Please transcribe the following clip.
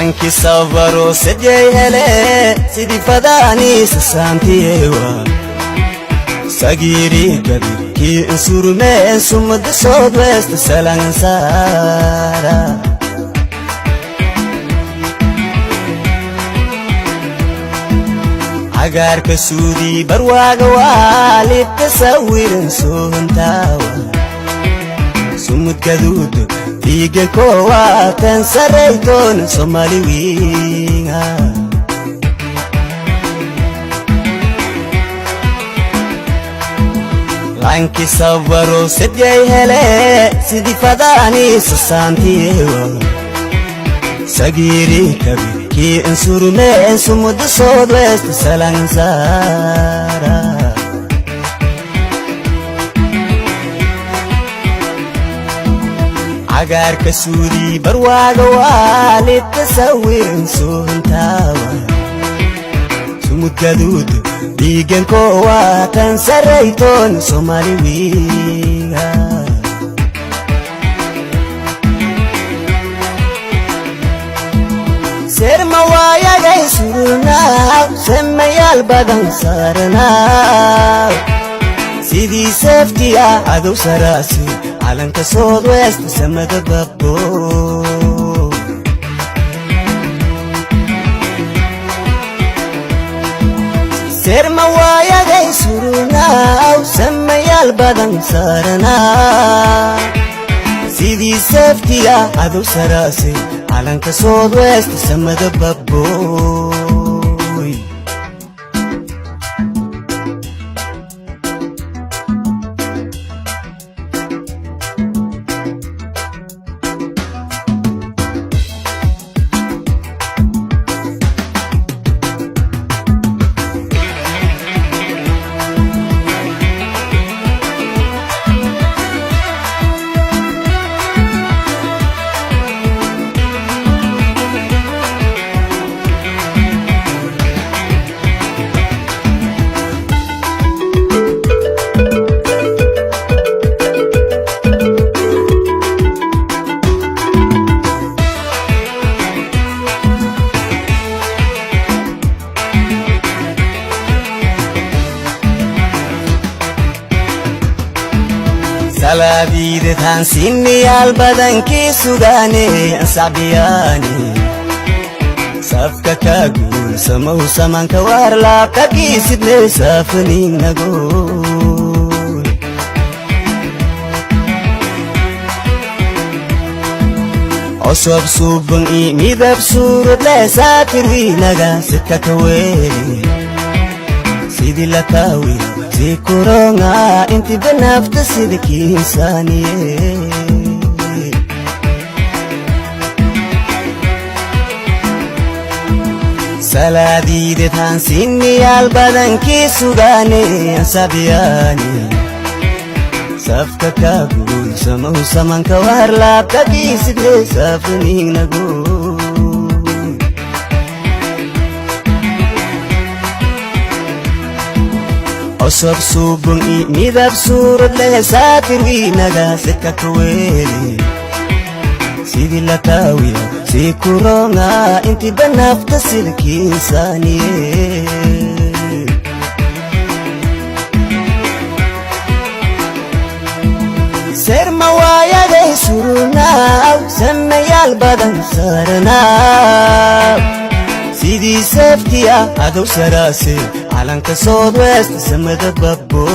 Lanki savaro sejay hele sidi fadani sasantiyewa sagiri kabir ki insurme sumad southwest salansara agar kasudi barwaga wali tasawirin suntawa sumud gadud digan kowa tan sarayton somali winga lanki savaro sejay hele sidi fadani sasantiyewa sagiri kabir ki insurme sumud southwest salansara agar kasudi barwaga wali tasawirin suntawa sumud gadud digan kowa tan sarayton somali winga serma waya gay suruna semayal badan sarna sidi safetiya adu sarasi alanka southwest samada babbo serma waya gay suruna semayal badan sarna sidi safetiya adu sarasi alanka southwest samada babbo saladid tan siniyal badan ki sugane sabiyani safka kagul samau saman kawarla kaki sidne safni nago osob subang imidab surut le satirwi naga sitka kaweli sidi lakawi zikuronga inti benafta sidiki insaniye saladid tan siniyal badan ki sugane sabiyani safka kagul samau saman kawarla kaki sidne safni nago osob subang imidab surut le satirwi naga sitka kaweli sidi lakawi zikuronga inti benafta sidiki insaniye serma waya gay suruna semayal badan sarna sidi safetiya adu sarasi alanka southwest samada babbo